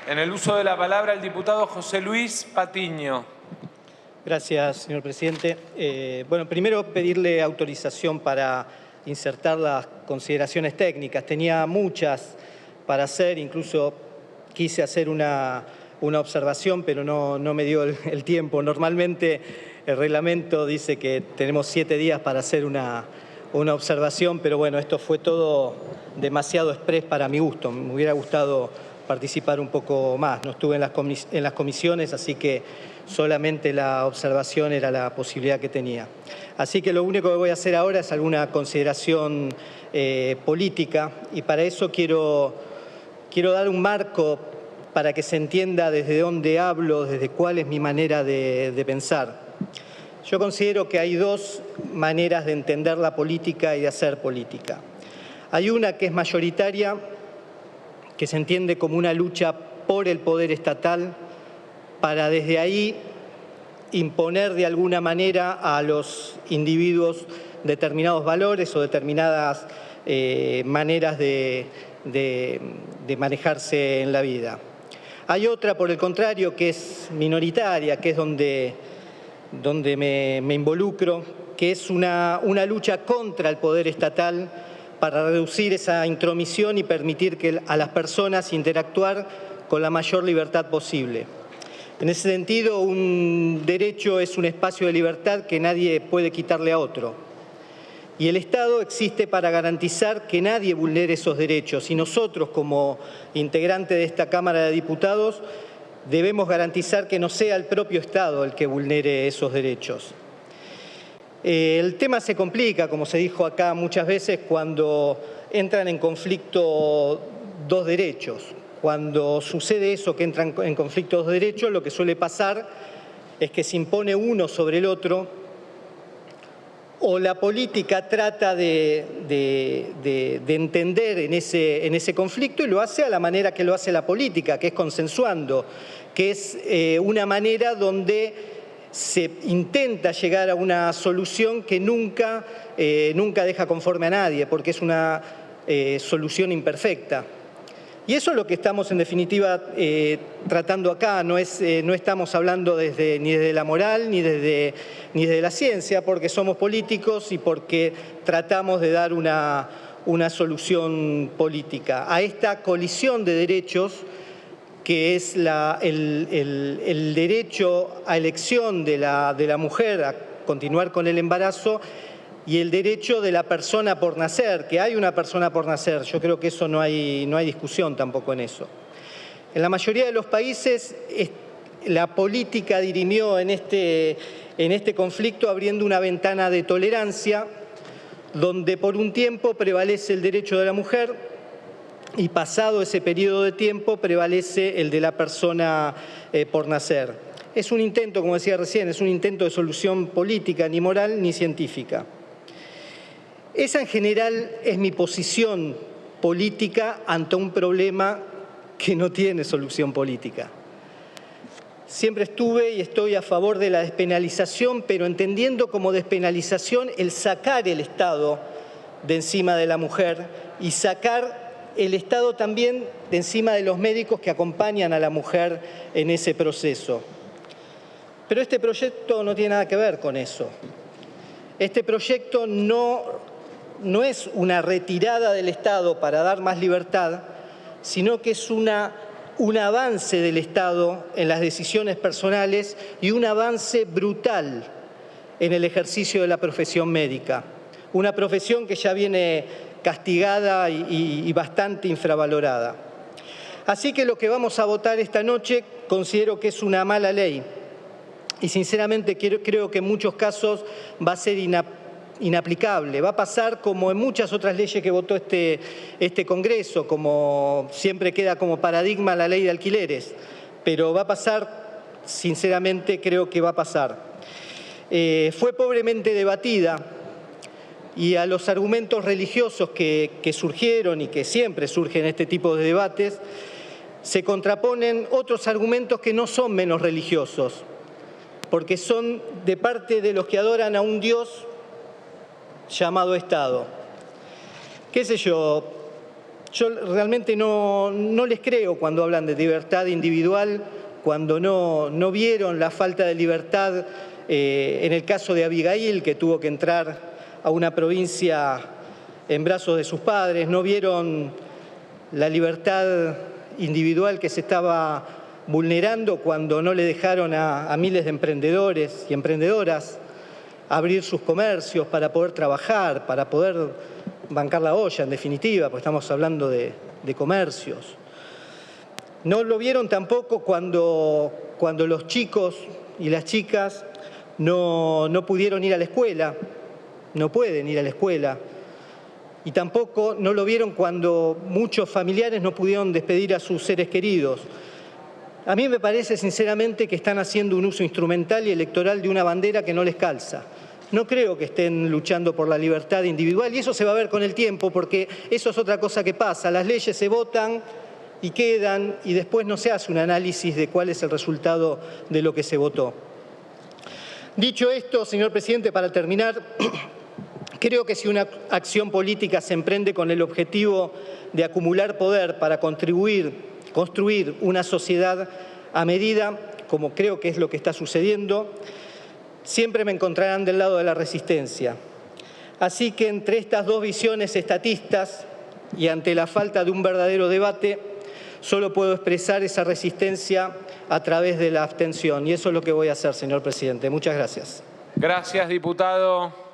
En el uso de la palabra, el diputado José Luis Patiño. Gracias, señor presidente. Bueno, primero pedirle autorización para insertar las consideraciones técnicas. Tenía muchas para hacer, incluso quise hacer una observación, pero no me dio el tiempo. Normalmente el reglamento dice que tenemos 7 días para hacer una observación, pero bueno, esto fue todo demasiado exprés para mi gusto. Me hubiera gustado participar un poco más. No estuve en las comisiones, así que solamente la observación era la posibilidad que tenía. Así que lo único que voy a hacer ahora es alguna consideración política, y para eso quiero dar un marco para que se entienda desde dónde hablo, desde cuál es mi manera de pensar. Yo considero que hay dos maneras de entender la política y de hacer política. Hay una que es mayoritaria, que se entiende como una lucha por el poder estatal para desde ahí imponer de alguna manera a los individuos determinados valores o determinadas maneras de manejarse en la vida. Hay otra, por el contrario, que es minoritaria, que es donde me involucro, que es una lucha contra el poder estatal para reducir esa intromisión y permitir a las personas interactuar con la mayor libertad posible. En ese sentido, un derecho es un espacio de libertad que nadie puede quitarle a otro. Y el Estado existe para garantizar que nadie vulnere esos derechos. Y nosotros, como integrantes de esta Cámara de Diputados, debemos garantizar que no sea el propio Estado el que vulnere esos derechos. El tema se complica, como se dijo acá muchas veces, cuando entran en conflicto dos derechos. Cuando sucede eso, que entran en conflicto dos derechos, lo que suele pasar es que se impone uno sobre el otro, o la política trata de entender en ese conflicto y lo hace a la manera que lo hace la política, que es consensuando, que es una manera donde se intenta llegar a una solución que nunca deja conforme a nadie, porque es una solución imperfecta. Y eso es lo que estamos, en definitiva, tratando acá. No estamos hablando ni desde la moral ni desde la ciencia, porque somos políticos y porque tratamos de dar una solución política a esta colisión de derechos, que es el derecho a elección de la mujer a continuar con el embarazo y el derecho de la persona por nacer, que hay una persona por nacer. Yo creo que eso no hay discusión tampoco en eso. En la mayoría de los países la política dirimió en este conflicto abriendo una ventana de tolerancia donde por un tiempo prevalece el derecho de la mujer y pasado ese periodo de tiempo prevalece el de la persona por nacer. Es un intento, como decía recién, es un intento de solución política, ni moral ni científica. Esa en general es mi posición política ante un problema que no tiene solución política. Siempre estuve y estoy a favor de la despenalización, pero entendiendo como despenalización el sacar el Estado de encima de la mujer y sacar el Estado también de encima de los médicos que acompañan a la mujer en ese proceso. Pero este proyecto no tiene nada que ver con eso. Este proyecto no es una retirada del Estado para dar más libertad, sino que es un avance del Estado en las decisiones personales y un avance brutal en el ejercicio de la profesión médica. Una profesión que ya viene castigada y bastante infravalorada. Así que lo que vamos a votar esta noche considero que es una mala ley y sinceramente creo que en muchos casos va a ser inaplicable. Va a pasar como en muchas otras leyes que votó este Congreso, como siempre queda como paradigma la ley de alquileres, pero va a pasar, sinceramente creo que va a pasar. Fue pobremente debatida y a los argumentos religiosos que surgieron y que siempre surgen en este tipo de debates, se contraponen otros argumentos que no son menos religiosos, porque son de parte de los que adoran a un Dios llamado Estado. ¿Qué sé yo? Yo realmente no les creo cuando hablan de libertad individual, cuando no vieron la falta de libertad en el caso de Abigail, que tuvo que entrar a una provincia en brazos de sus padres, no vieron la libertad individual que se estaba vulnerando cuando no le dejaron a miles de emprendedores y emprendedoras abrir sus comercios para poder trabajar, para poder bancar la olla, en definitiva, porque estamos hablando de comercios. No lo vieron tampoco cuando los chicos y las chicas no pudieron ir a la escuela, no pueden ir a la escuela. Y tampoco no lo vieron cuando muchos familiares no pudieron despedir a sus seres queridos. A mí me parece sinceramente que están haciendo un uso instrumental y electoral de una bandera que no les calza. No creo que estén luchando por la libertad individual y eso se va a ver con el tiempo porque eso es otra cosa que pasa. Las leyes se votan y quedan y después no se hace un análisis de cuál es el resultado de lo que se votó. Dicho esto, señor presidente, para terminar, creo que si una acción política se emprende con el objetivo de acumular poder para construir una sociedad a medida, como creo que es lo que está sucediendo, siempre me encontrarán del lado de la resistencia. Así que entre estas dos visiones estatistas y ante la falta de un verdadero debate, solo puedo expresar esa resistencia a través de la abstención. Y eso es lo que voy a hacer, señor presidente. Muchas gracias. Gracias, diputado.